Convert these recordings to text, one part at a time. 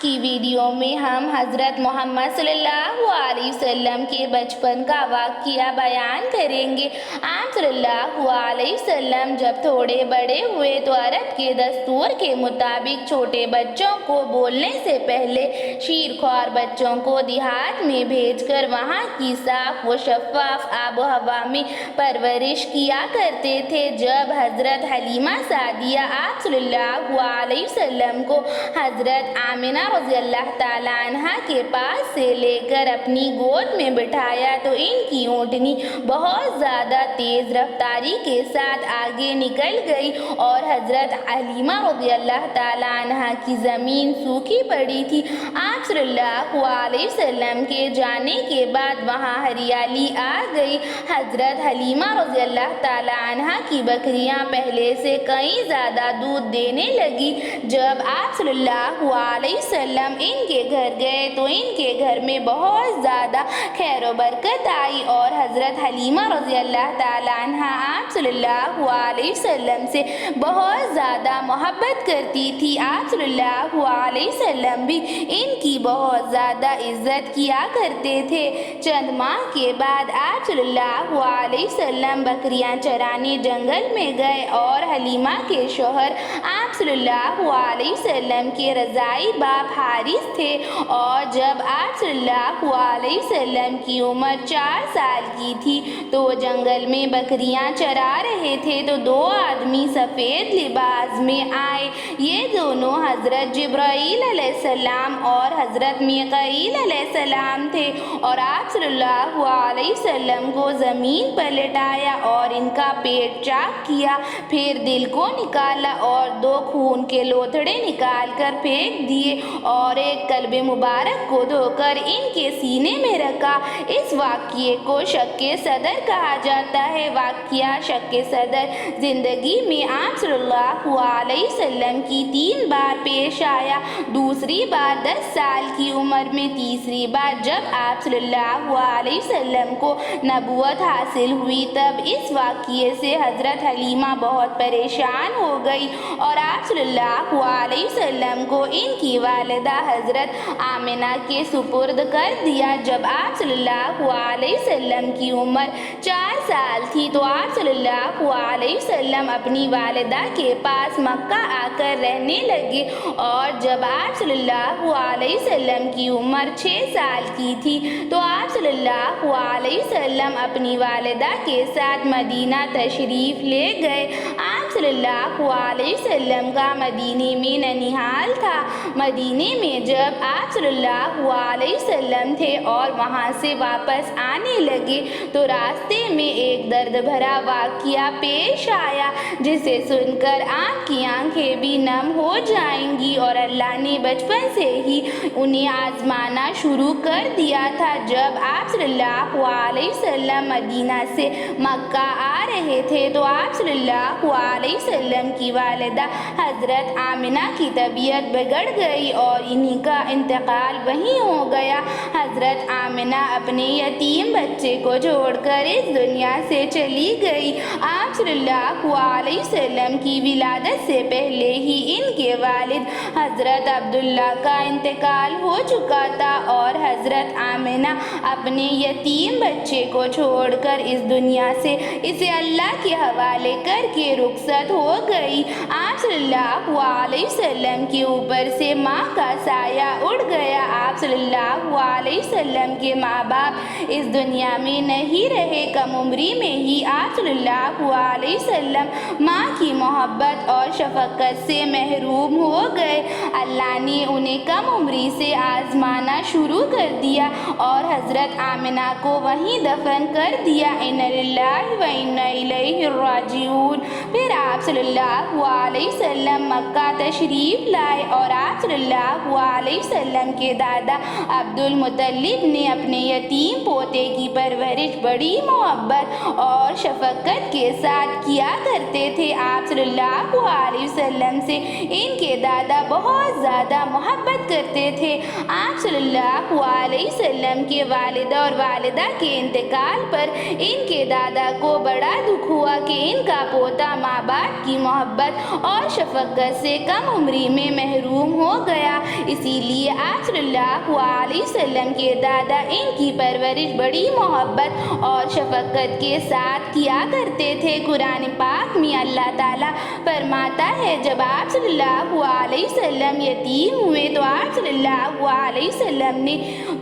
کی ویڈیو میں ہم حضرت محمد صلی اللہ علیہ وسلم کے بچپن کا واقعہ بیان کریں گے۔ آپ صلی اللہ علیہ وسلم جب تھوڑے بڑے ہوئے تو عرب کے دستور کے مطابق چھوٹے بچوں کو بولنے سے پہلے شیرخوار بچوں کو دیہات میں بھیج کر وہاں کی صاف و شفاف آب و ہوا میں پرورش کیا کرتے تھے۔ جب حضرت حلیمہ سعدیہ آپ صلی اللہ علیہ وسلم کو حضرت آمنہ رضی اللہ تعالیٰ عنہا کے پاس سے لے کر اپنی گود میں بٹھایا تو ان کی اونٹنی بہت زیادہ تیز رفتاری کے ساتھ آگے نکل گئی اور حضرت حلیمہ رضی اللہ تعالیٰ عنہا کی زمین سوکھی پڑی تھی۔ آپ صلی اللہ علیہ وسلم کے جانے کے بعد وہاں ہریالی آ گئی۔ حضرت حلیمہ رضی اللہ تعالیٰ عنہا کی بکریاں پہلے سے کئی زیادہ دودھ دینے لگی۔ جب آپ صلی اللہ علیہ وسلم ان کے گھر گئے تو ان کے گھر میں بہت زیادہ خیر و برکت آئی اور حضرت حلیمہ رضی اللہ تعالیٰ عنہا آپ صلی اللہ علیہ وسلم سے بہت زیادہ محبت کرتی تھی۔ آپ صلی اللہ علیہ وسلم بھی ان کی بہت زیادہ عزت کیا کرتے تھے۔ چند ماہ کے بعد آپ صلی اللہ علیہ وسلم بکریاں چرانے جنگل میں گئے اور حلیمہ کے شوہر آپ صلی اللہ علیہ وسلم کے رضاعی باپ حارث تھے، اور جب آپ صلی اللہ علیہ وسلم کی عمر 4 سال کی تھی تو وہ جنگل میں بکریاں چرا رہے تھے تو 2 آدمی سفید لباس میں آئے۔ یہ دونوں حضرت جبرائیل علیہ السلام اور حضرت میکائیل علیہ السلام تھے، اور آپ صلی اللہ علیہ وسلم کو زمین پر لٹایا اور ان کا پیٹ چاک کیا، پھر دل کو نکالا اور 2 خون کے لوتھڑے نکال کر پھینک دیے اور ایک کلب مبارک کو دھو کر ان کے سینے میں رکھا۔ اس واقعے کو شق صدر کہا جاتا ہے۔ واقعہ شق صدر زندگی میں آپ صلی اللہ علیہ وسلم کی 3 بار پیش آیا۔ دوسری بار 10 سال کی عمر میں، تیسری بار جب آپ صلی اللہ علیہ وسلم کو نبوت حاصل ہوئی۔ تب اس واقعے سے حضرت حلیمہ بہت پریشان ہو گئی اور آپ صلی اللہ علیہ وسلم کو ان کی والدہ حضرت آمنہ کے سپرد کر دیا۔ جب آپ صلی اللہ علیہ وسلم کی عمر 4 سال تھی تو آپ صلی اللہ علیہ وسلم اپنی والدہ کے پاس مکہ آ کر رہنے لگے، اور جب آپ صلی اللہ علیہ وسلم کی عمر 6 سال کی تھی تو آپ صلی اللہ علیہ وسلم اپنی والدہ کے ساتھ مدینہ تشریف لے گئے۔ آپ صلی اللہ علیہ وسلم کا مدینے میں ننیحال تھا۔ مدینے میں جب آپ صلی اللہ علیہ وسلم تھے اور وہاں سے واپس آنے لگے تو راستے میں ایک درد بھرا واقعہ پیش آیا جسے سن کر آپ کی آنکھیں بھی نم ہو جائیں گی، اور اللہ نے بچپن سے ہی انہیں آزمانا شروع کر دیا تھا۔ جب آپ صلی اللہ علیہ وسلم مدینہ سے مکہ آ رہے تھے تو آپ صلی اللہ علیہ وسلم کی والدہ حضرت آمنہ کی طبیعت بگڑ گئی اور انہی کا انتقال وہیں ہو گیا۔ حضرت آمنہ اپنے یتیم بچے کو چھوڑ کر اس دنیا سے چلی گئی۔ آپ صلی اللہ علیہ وسلم کی ولادت سے پہلے ہی ان کے والد حضرت عبداللہ کا انتقال ہو چکا تھا اور حضرت آمنہ اپنے یتیم بچے کو چھوڑ کر اس دنیا سے اسے اللہ کے حوالے کر کے رخصت ہو گئی۔ آپ صلی اللہ علیہ وسلم کے اوپر سے ماں کا سایہ اڑ گیا۔ آپ صلی اللہ علیہ وسلم کے ماں باپ اس دنیا میں نہیں رہے۔ کم عمری میں ہی آپ صلی اللہ علیہ وسلم ماں کی محبت اور شفقت سے محروم ہو گئے۔ اللہ نے انہیں کم عمری سے آزمانا شروع کر دیا اور حضرت آمنہ کو وہیں دفن کر دیا۔ اِنَّا لِلَّهِ وَإِنَّا إِلَيْهِ راجعون۔ پھر آپ صلی اللہ علیہ وسلم مکہ تشریف لائے اور آپ صلی اللہ علیہ وسلم کے دادا عبد المطلب نے اپنے یتیم پوتے کی پرورش بڑی محبت اور شفقت کے ساتھ کیا کرتے تھے۔ آپ صلی اللہ علیہ وسلم سے ان کے دادا بہت زیادہ محبت کرتے تھے۔ آپ صلی اللہ علیہ وسلم کے والد اور والدہ کے انتقال پر ان کے دادا کو بڑا دکھ ہوا کہ ان کا پوتا ماں باپ کی محبت اور شفقت سے کم عمری میں محروم ہو گیا۔ اسی لیے آپ صلی اللہ علیہ وسلم کے دادا ان کی پرورش بڑی محبت اور شفقت کے ساتھ کیا کرتے تھے۔ قرآن پاک میں اللہ تعالیٰ فرماتا ہے جب آپ صلی اللہ علیہ وسلم یتیم ہوئے تو آپ صلی اللہ علیہ وسلم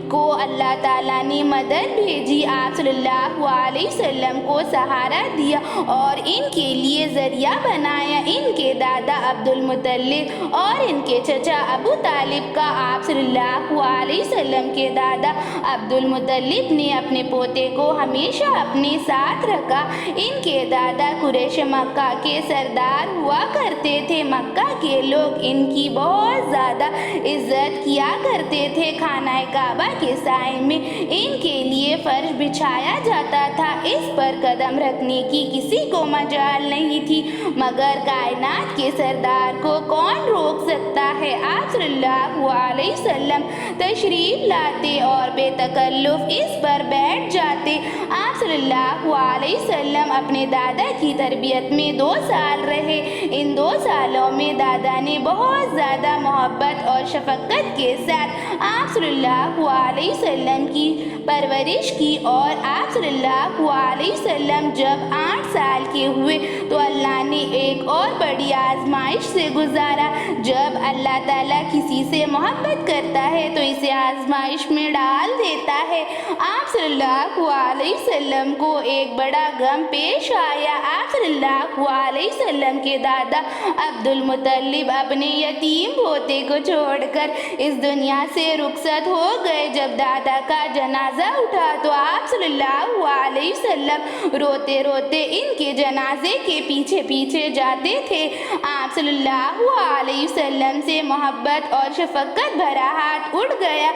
کو اللہ تعالیٰ نے مدد بھیجی، آپ صلی اللہ علیہ وسلم کو سہارا دیا اور ان کے لیے ذریعہ بنایا۔ ان کے دادا عبد المطلب اور ان کے چچا ابو طالب کا آپ صلی اللہ علیہ وسلم کے دادا عبد المطلب نے اپنے پوتے کو ہمیشہ اپنے ساتھ رکھا۔ ان کے دادا قریش مکہ کے سردار ہوا کرتے تھے۔ مکہ کے لوگ ان کی بہت زیادہ عزت کیا کرتے تھے۔ خانہ کعبہ کے سائے میں ان کے لیے فرش بچھایا جاتا تھا، اس پر قدم رکھنے کی کسی کو مجال نہیں تھی مگر کائنات کے سردار کو کون روک سکتا ہے۔ آپ صلی اللہ علیہ وسلم تشریف لاتے اور بے تکلف اس پر بیٹھ جاتے۔ آپ صلی اللہ علیہ وسلم اپنے دادا کی تربیت میں 2 سال رہے۔ ان 2 سالوں میں دادا نے بہت زیادہ محبت اور شفقت کے ساتھ آپ صلی اللہ علیہ وسلم کی پرورش کی اور آپ صلی اللہ علیہ وسلم جب 8 سال کے ہوئے تو اللہ نے ایک اور بڑی آزمائش سے گزارا۔ جب اللہ تعالیٰ کسی سے محبت کرتا ہے تو اسے آزمائش میں ڈال دیتا ہے۔ آپ صلی اللہ علیہ وسلم کو ایک بڑا غم پیش آیا۔ آپ صلی اللہ علیہ وسلم کے دادا عبد المطلب اپنے یتیم پوتے کو چھوڑ کر اس دنیا سے رخصت ہو گئے۔ جب دادا کا جنازہ اٹھا تو آپ صلی اللہ علیہ وسلم روتے روتے ان کے جنازے کے پیچھے پیچھے جاتے تھے۔ آپ صلی اللہ علیہ وسلم سے محبت اور شفقت بھرا ہاتھ اٹھ گیا۔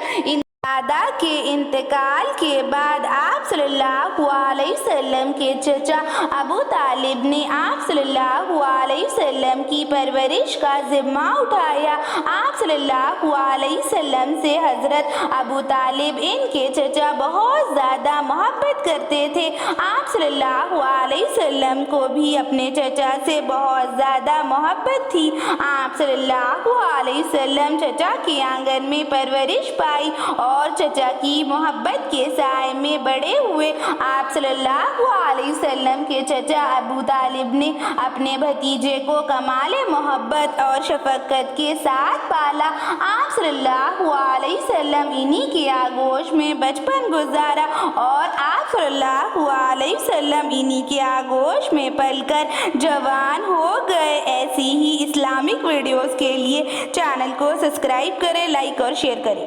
دادا کے انتقال کے بعد آپ صلی اللہ علیہ وسلم کے چچا ابو طالب نے آپ صلی اللہ علیہ وسلم کی پرورش کا ذمہ اٹھایا۔ آپ صلی اللہ علیہ وسلم سے حضرت ابو طالب ان کے چچا بہت زیادہ محبت کرتے تھے۔ آپ صلی اللہ علیہ وسلم کو بھی اپنے چچا سے بہت زیادہ محبت تھی۔ آپ صلی اللہ علیہ وسلم چچا کے آنگن میں پرورش پائی اور چچا کی محبت کے سائے میں بڑے ہوئے۔ آپ صلی اللہ علیہ وسلم کے چچا ابو طالب نے اپنے بھتیجے کو کمال محبت اور شفقت کے ساتھ پالا۔ آپ صلی اللہ علیہ وسلم انہی کے آغوش میں بچپن گزارا اور آپ صلی اللہ علیہ وسلم انہی کے آغوش میں پل کر جوان ہو گئے۔ ایسی ہی اسلامک ویڈیوز کے لیے چینل کو سبسکرائب کریں، لائک اور شیئر کریں۔